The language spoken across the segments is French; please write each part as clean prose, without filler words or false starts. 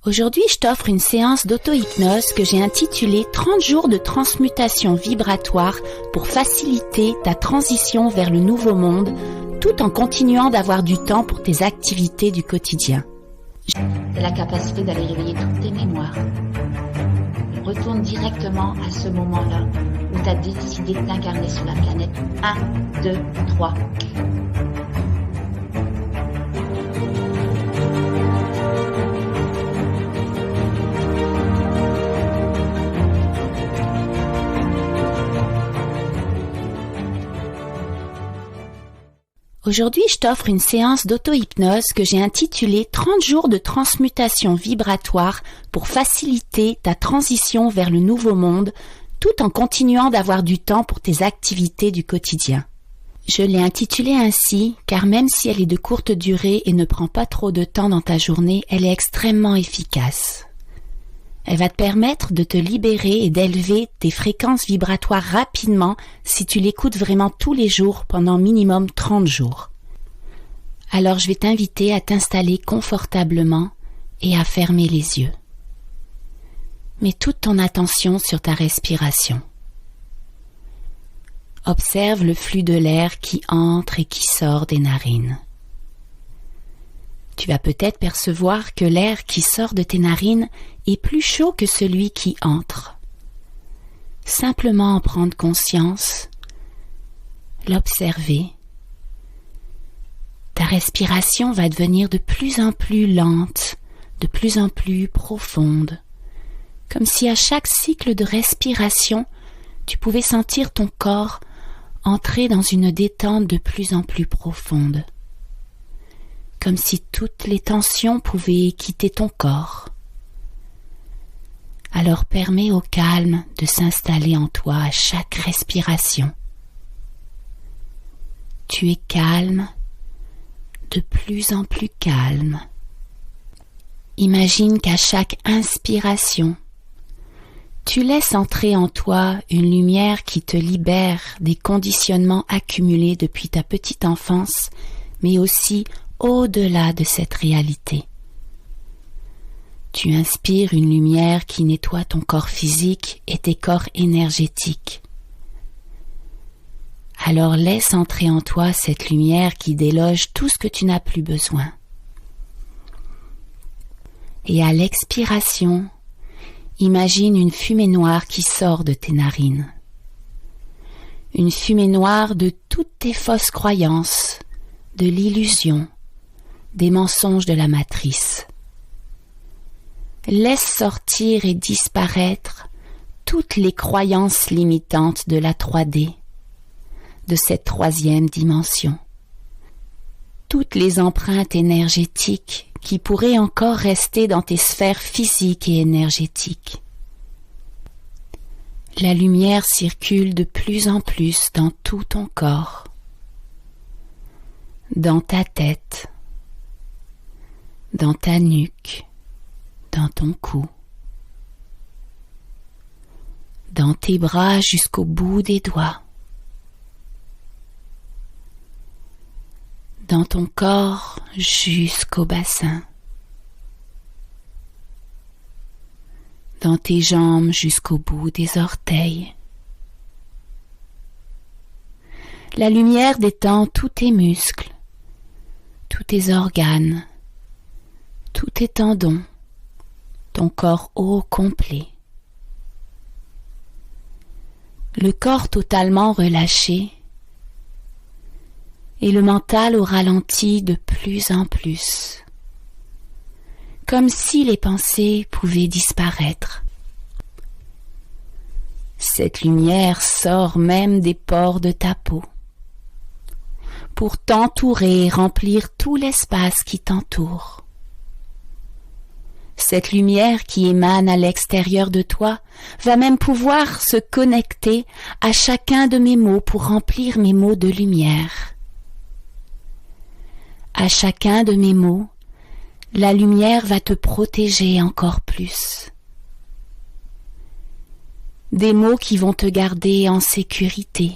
Aujourd'hui, je t'offre une séance d'auto-hypnose que j'ai intitulée 30 jours de transmutation vibratoire pour faciliter ta transition vers le nouveau monde, tout en continuant d'avoir du temps pour tes activités du quotidien. C'est la capacité d'aller réveiller toutes tes mémoires. Retourne directement à ce moment-là où tu as décidé de t'incarner sur la planète. 1, 2, 3. Aujourd'hui, je t'offre une séance d'auto-hypnose que j'ai intitulée 30 jours de transmutation vibratoire pour faciliter ta transition vers le nouveau monde, tout en continuant d'avoir du temps pour tes activités du quotidien. Je l'ai intitulée ainsi car même si elle est de courte durée et ne prend pas trop de temps dans ta journée, elle est extrêmement efficace. Elle va te permettre de te libérer et d'élever tes fréquences vibratoires rapidement si tu l'écoutes vraiment tous les jours pendant minimum 30 jours. Alors je vais t'inviter à t'installer confortablement et à fermer les yeux. Mets toute ton attention sur ta respiration. Observe le flux de l'air qui entre et qui sort des narines. Tu vas peut-être percevoir que l'air qui sort de tes narines est plus chaud que celui qui entre. Simplement en prendre conscience, l'observer. Ta respiration va devenir de plus en plus lente, de plus en plus profonde, comme si à chaque cycle de respiration, tu pouvais sentir ton corps entrer dans une détente de plus en plus profonde. Comme si toutes les tensions pouvaient quitter ton corps. Alors permets au calme de s'installer en toi à chaque respiration. Tu es calme, de plus en plus calme. Imagine qu'à chaque inspiration, tu laisses entrer en toi une lumière qui te libère des conditionnements accumulés depuis ta petite enfance, mais aussi au-delà de cette réalité. Tu inspires une lumière qui nettoie ton corps physique et tes corps énergétiques. Alors laisse entrer en toi cette lumière qui déloge tout ce que tu n'as plus besoin. Et à l'expiration, imagine une fumée noire qui sort de tes narines. Une fumée noire de toutes tes fausses croyances, de l'illusion, des mensonges de la matrice. Laisse sortir et disparaître toutes les croyances limitantes de la 3D, de cette troisième dimension. Toutes les empreintes énergétiques qui pourraient encore rester dans tes sphères physiques et énergétiques. La lumière circule de plus en plus dans tout ton corps, dans ta tête, dans ta nuque, dans ton cou, dans tes bras jusqu'au bout des doigts, dans ton corps jusqu'au bassin, dans tes jambes jusqu'au bout des orteils. La lumière détend tous tes muscles, tous tes organes, tous tes tendons, ton corps au complet. Le corps totalement relâché et le mental au ralenti de plus en plus, comme si les pensées pouvaient disparaître. Cette lumière sort même des pores de ta peau, pour t'entourer et remplir tout l'espace qui t'entoure. Cette lumière qui émane à l'extérieur de toi va même pouvoir se connecter à chacun de mes mots pour remplir mes mots de lumière. À chacun de mes mots, la lumière va te protéger encore plus. Des mots qui vont te garder en sécurité.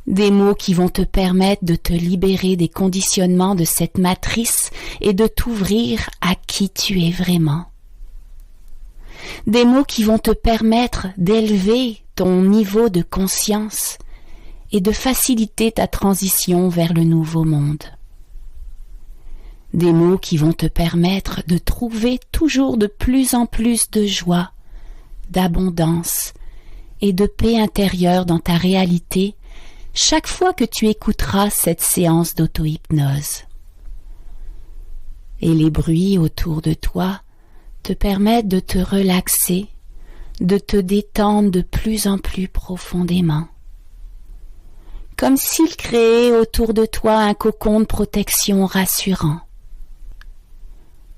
Des mots qui vont te permettre de te libérer des conditionnements de cette matrice et de t'ouvrir à qui tu es vraiment. Des mots qui vont te permettre d'élever ton niveau de conscience et de faciliter ta transition vers le nouveau monde. Des mots qui vont te permettre de trouver toujours de plus en plus de joie, d'abondance et de paix intérieure dans ta réalité chaque fois que tu écouteras cette séance d'auto-hypnose. Et les bruits autour de toi te permettent de te relaxer, de te détendre de plus en plus profondément. Comme s'ils créaient autour de toi un cocon de protection rassurant.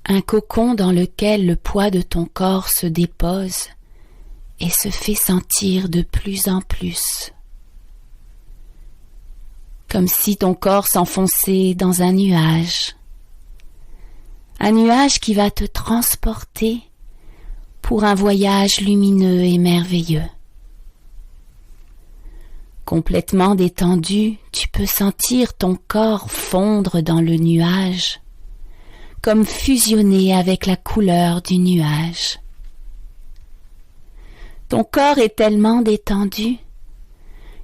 Un cocon dans lequel le poids de ton corps se dépose et se fait sentir de plus en plus. Comme si ton corps s'enfonçait dans un nuage qui va te transporter pour un voyage lumineux et merveilleux. Complètement détendu, tu peux sentir ton corps fondre dans le nuage, comme fusionner avec la couleur du nuage. Ton corps est tellement détendu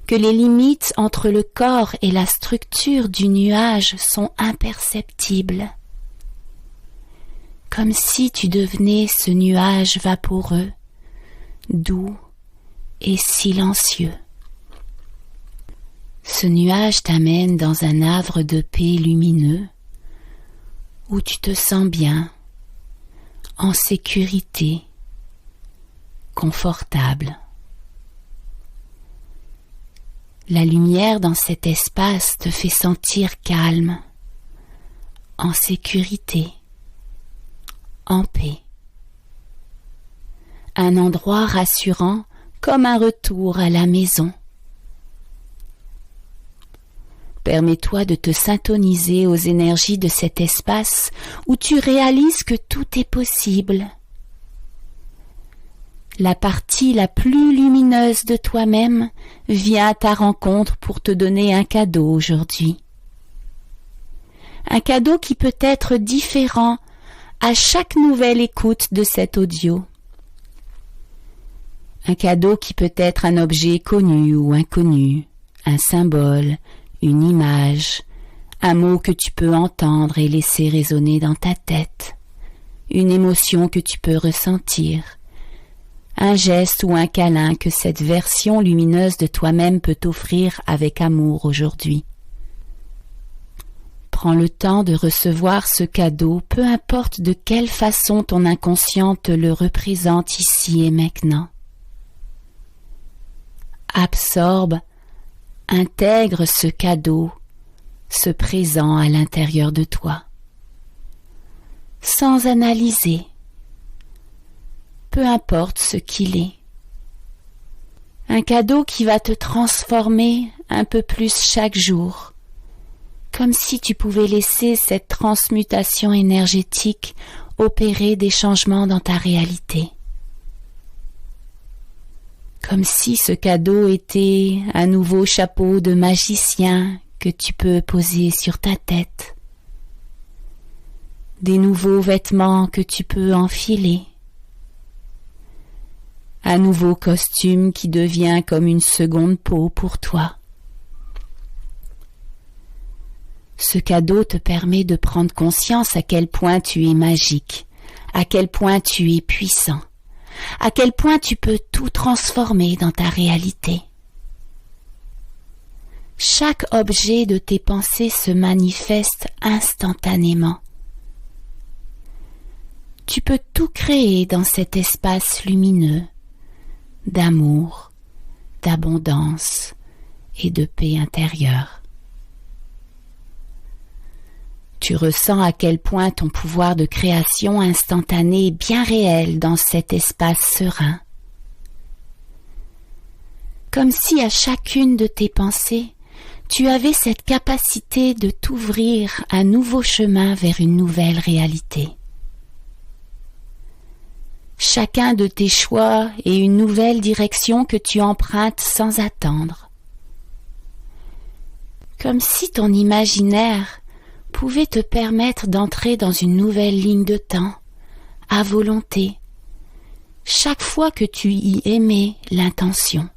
que les limites entre le corps et la structure du nuage sont imperceptibles, comme si tu devenais ce nuage vaporeux, doux et silencieux. Ce nuage t'amène dans un havre de paix lumineux où tu te sens bien, en sécurité, confortable. La lumière dans cet espace te fait sentir calme, en sécurité, en paix. Un endroit rassurant comme un retour à la maison. Permets-toi de te syntoniser aux énergies de cet espace où tu réalises que tout est possible. La partie la plus lumineuse de toi-même vient à ta rencontre pour te donner un cadeau aujourd'hui. Un cadeau qui peut être différent à chaque nouvelle écoute de cet audio. Un cadeau qui peut être un objet connu ou inconnu, un symbole, une image, un mot que tu peux entendre et laisser résonner dans ta tête, une émotion que tu peux ressentir, un geste ou un câlin que cette version lumineuse de toi-même peut t'offrir avec amour aujourd'hui. Prends le temps de recevoir ce cadeau, peu importe de quelle façon ton inconscient te le représente ici et maintenant. Absorbe, intègre ce cadeau, ce présent à l'intérieur de toi, sans analyser. Peu importe ce qu'il est. Un cadeau qui va te transformer un peu plus chaque jour, comme si tu pouvais laisser cette transmutation énergétique opérer des changements dans ta réalité. Comme si ce cadeau était un nouveau chapeau de magicien que tu peux poser sur ta tête, des nouveaux vêtements que tu peux enfiler, un nouveau costume qui devient comme une seconde peau pour toi. Ce cadeau te permet de prendre conscience à quel point tu es magique, à quel point tu es puissant, à quel point tu peux tout transformer dans ta réalité. Chaque objet de tes pensées se manifeste instantanément. Tu peux tout créer dans cet espace lumineux, d'amour, d'abondance et de paix intérieure. Tu ressens à quel point ton pouvoir de création instantané est bien réel dans cet espace serein. Comme si à chacune de tes pensées, tu avais cette capacité de t'ouvrir un nouveau chemin vers une nouvelle réalité. Chacun de tes choix est une nouvelle direction que tu empruntes sans attendre. Comme si ton imaginaire pouvait te permettre d'entrer dans une nouvelle ligne de temps, à volonté, chaque fois que tu y émets l'intention.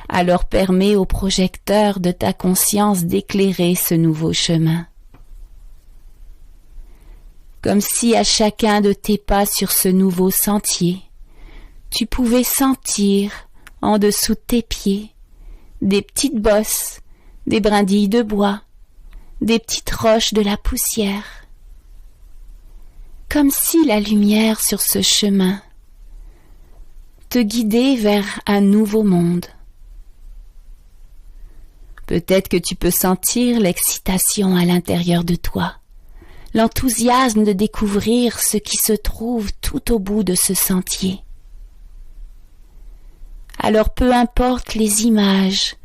Alors permets au projecteur de ta conscience d'éclairer ce nouveau chemin. Comme si à chacun de tes pas sur ce nouveau sentier, tu pouvais sentir, en dessous de tes pieds, des petites bosses, des brindilles de bois, des petites roches de la poussière. Comme si la lumière sur ce chemin te guidait vers un nouveau monde. Peut-être que tu peux sentir l'excitation à l'intérieur de toi, l'enthousiasme de découvrir ce qui se trouve tout au bout de ce sentier. Alors peu importe les images,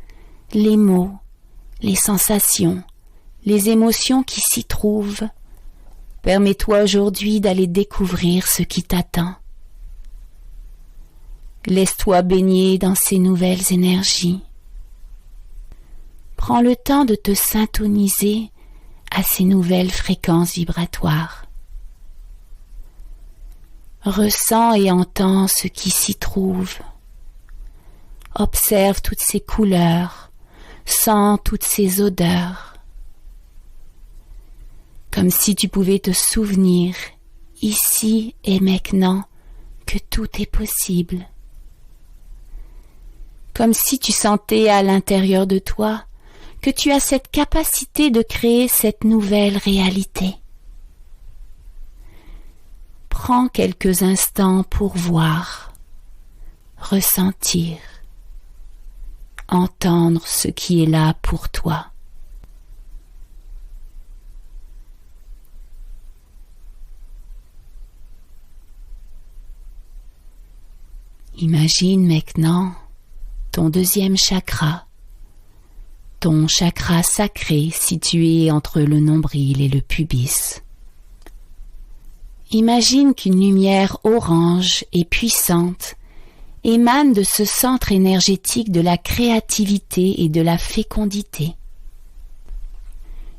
les mots, les sensations, les émotions qui s'y trouvent, permets-toi aujourd'hui d'aller découvrir ce qui t'attend. Laisse-toi baigner dans ces nouvelles énergies. Prends le temps de te syntoniser à ces nouvelles fréquences vibratoires. Ressens et entends ce qui s'y trouve. Observe toutes ces couleurs, sens toutes ces odeurs. Comme si tu pouvais te souvenir, ici et maintenant, que tout est possible. Comme si tu sentais à l'intérieur de toi que tu as cette capacité de créer cette nouvelle réalité. Prends quelques instants pour voir, ressentir, entendre ce qui est là pour toi. Imagine maintenant ton deuxième chakra, ton chakra sacré situé entre le nombril et le pubis. Imagine qu'une lumière orange et puissante émane de ce centre énergétique de la créativité et de la fécondité.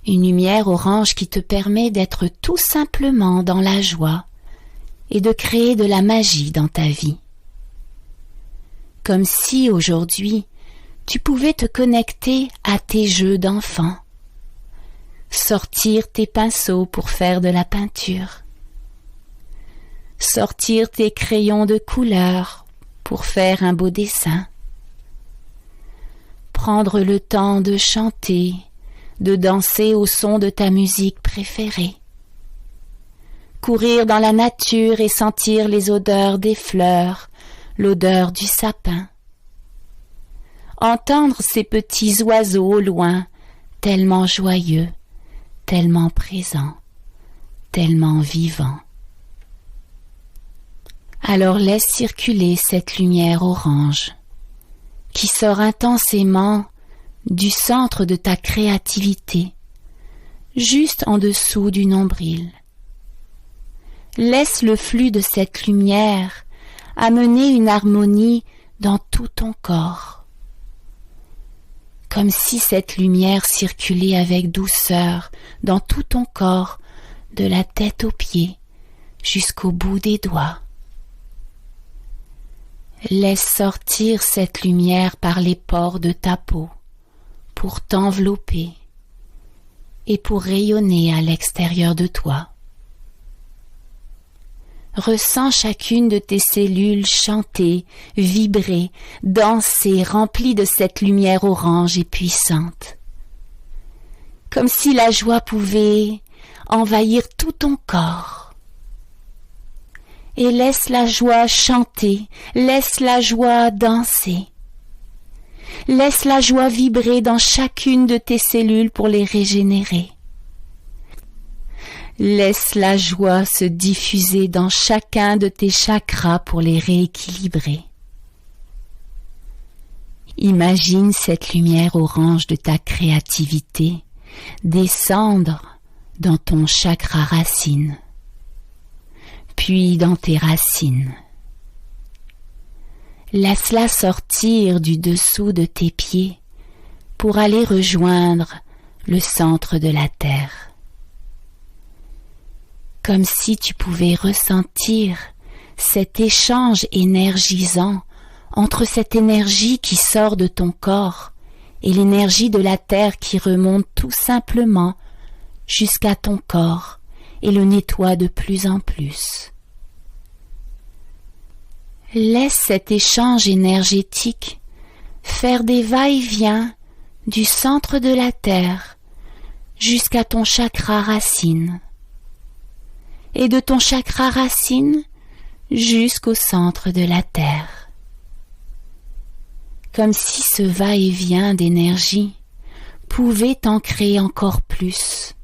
Une lumière orange qui te permet d'être tout simplement dans la joie et de créer de la magie dans ta vie. Comme si aujourd'hui, tu pouvais te connecter à tes jeux d'enfant, sortir tes pinceaux pour faire de la peinture, sortir tes crayons de couleur pour faire un beau dessin, prendre le temps de chanter, de danser au son de ta musique préférée, courir dans la nature et sentir les odeurs des fleurs, l'odeur du sapin, entendre ces petits oiseaux au loin, tellement joyeux, tellement présents, tellement vivants. Alors laisse circuler cette lumière orange qui sort intensément du centre de ta créativité, juste en dessous du nombril. Laisse le flux de cette lumière amener une harmonie dans tout ton corps. Comme si cette lumière circulait avec douceur dans tout ton corps, de la tête aux pieds, jusqu'au bout des doigts. Laisse sortir cette lumière par les pores de ta peau, pour t'envelopper et pour rayonner à l'extérieur de toi. Ressens chacune de tes cellules chanter, vibrer, danser, remplies de cette lumière orange et puissante. Comme si la joie pouvait envahir tout ton corps. Et laisse la joie chanter, laisse la joie danser. Laisse la joie vibrer dans chacune de tes cellules pour les régénérer. Laisse la joie se diffuser dans chacun de tes chakras pour les rééquilibrer. Imagine cette lumière orange de ta créativité descendre dans ton chakra racine, puis dans tes racines. Laisse-la sortir du dessous de tes pieds pour aller rejoindre le centre de la Terre. Comme si tu pouvais ressentir cet échange énergisant entre cette énergie qui sort de ton corps et l'énergie de la Terre qui remonte tout simplement jusqu'à ton corps et le nettoie de plus en plus. Laisse cet échange énergétique faire des va-et-vient du centre de la Terre jusqu'à ton chakra racine et de ton chakra racine jusqu'au centre de la Terre. Comme si ce va-et-vient d'énergie pouvait t'ancrer encore plus,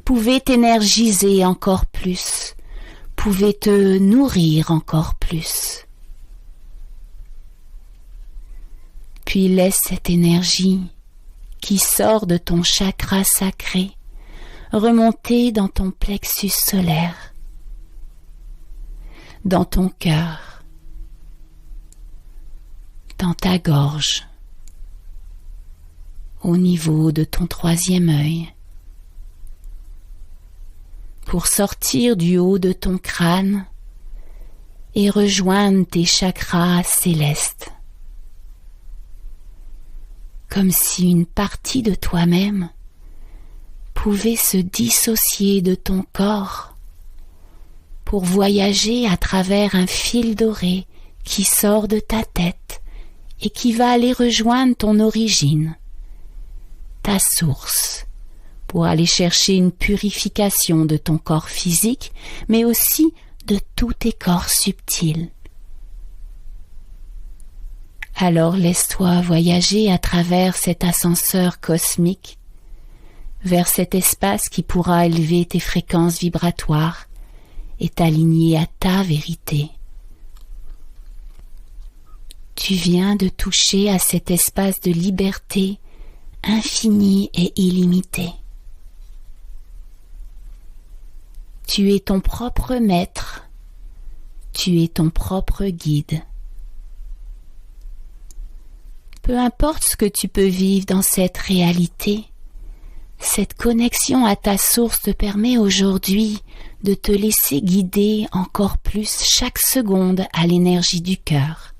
pouvait t'énergiser encore plus, pouvait te nourrir encore plus. Puis laisse cette énergie qui sort de ton chakra sacré remonter dans ton plexus solaire, dans ton cœur, dans ta gorge, au niveau de ton troisième œil, pour sortir du haut de ton crâne et rejoindre tes chakras célestes, comme si une partie de toi-même pouvait se dissocier de ton corps pour voyager à travers un fil doré qui sort de ta tête et qui va aller rejoindre ton origine, ta source, pour aller chercher une purification de ton corps physique, mais aussi de tous tes corps subtils. Alors laisse-toi voyager à travers cet ascenseur cosmique vers cet espace qui pourra élever tes fréquences vibratoires et t'aligner à ta vérité. Tu viens de toucher à cet espace de liberté infinie et illimitée. Tu es ton propre maître, tu es ton propre guide. Peu importe ce que tu peux vivre dans cette réalité, cette connexion à ta source te permet aujourd'hui de te laisser guider encore plus chaque seconde à l'énergie du cœur.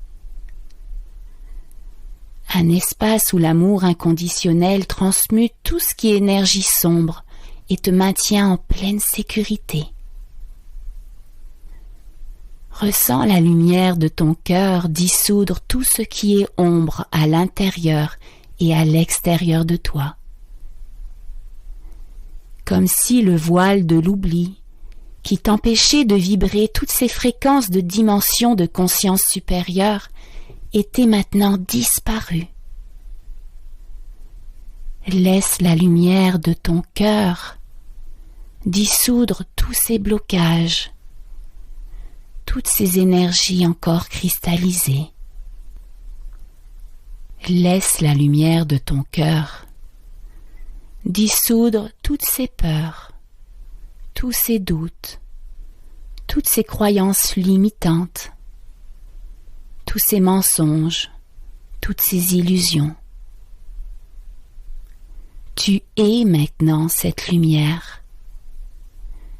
Un espace où l'amour inconditionnel transmute tout ce qui est énergie sombre et te maintient en pleine sécurité. Ressens la lumière de ton cœur dissoudre tout ce qui est ombre à l'intérieur et à l'extérieur de toi. Comme si le voile de l'oubli, qui t'empêchait de vibrer toutes ces fréquences de dimensions de conscience supérieure, était maintenant disparu. Laisse la lumière de ton cœur dissoudre tous ces blocages, toutes ces énergies encore cristallisées. Laisse la lumière de ton cœur dissoudre toutes ces peurs, tous ces doutes, toutes ces croyances limitantes, tous ces mensonges, toutes ces illusions. Tu es maintenant cette lumière.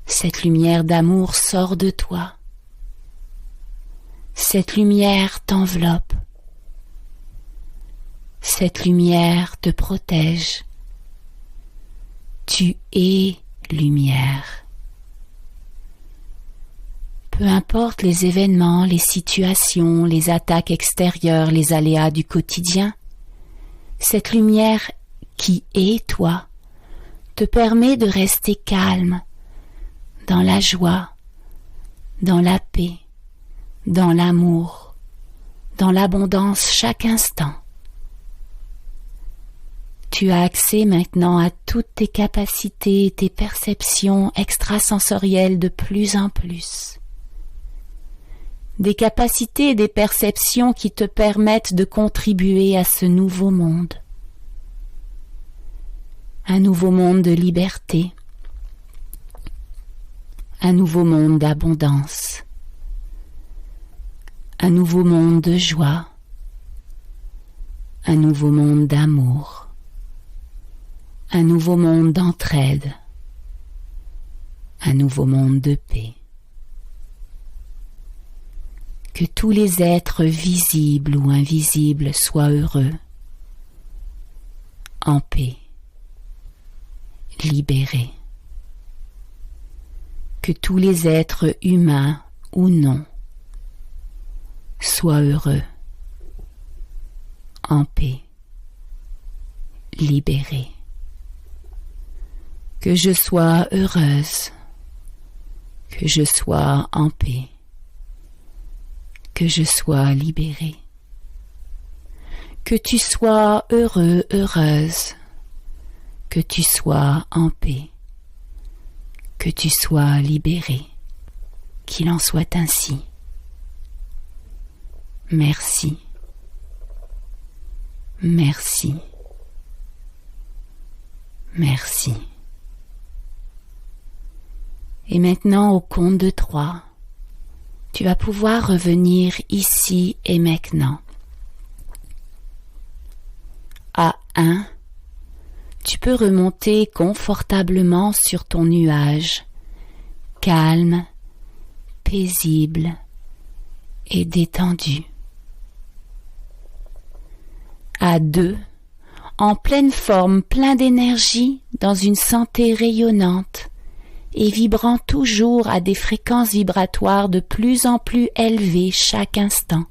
Cette lumière d'amour sort de toi. Cette lumière t'enveloppe. Cette lumière te protège. Tu es lumière. Peu importe les événements, les situations, les attaques extérieures, les aléas du quotidien, cette lumière qui est toi te permet de rester calme, dans la joie, dans la paix, dans l'amour, dans l'abondance chaque instant. Tu as accès maintenant à toutes tes capacités et tes perceptions extrasensorielles de plus en plus. Des capacités et des perceptions qui te permettent de contribuer à ce nouveau monde. Un nouveau monde de liberté. Un nouveau monde d'abondance. Un nouveau monde de joie. Un nouveau monde d'amour. un nouveau monde d'entraide, un nouveau monde de paix. Que tous les êtres visibles ou invisibles soient heureux, en paix, libérés. Que tous les êtres humains ou non soient heureux, en paix, libérés. Que je sois heureuse, que je sois en paix, que je sois libérée. Que tu sois heureux, heureuse, que tu sois en paix, que tu sois libéré, qu'il en soit ainsi. Merci, merci, merci. Et maintenant, au compte de 3, tu vas pouvoir revenir ici et maintenant. À 1, tu peux remonter confortablement sur ton nuage, calme, paisible et détendu. À 2, en pleine forme, plein d'énergie, dans une santé rayonnante et vibrant toujours à des fréquences vibratoires de plus en plus élevées chaque instant.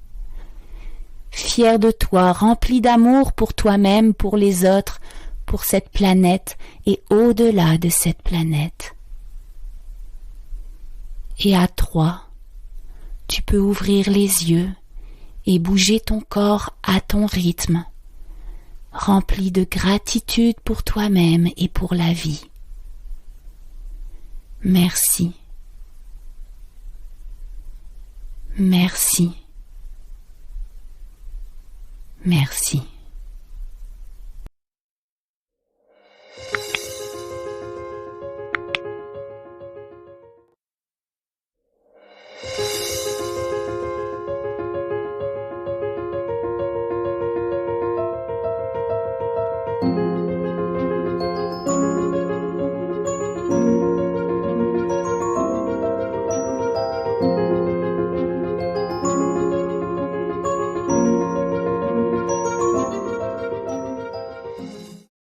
Fier de toi, rempli d'amour pour toi-même, pour les autres, pour cette planète et au-delà de cette planète. Et à 3, tu peux ouvrir les yeux et bouger ton corps à ton rythme, rempli de gratitude pour toi-même et pour la vie. Merci. Merci. Merci.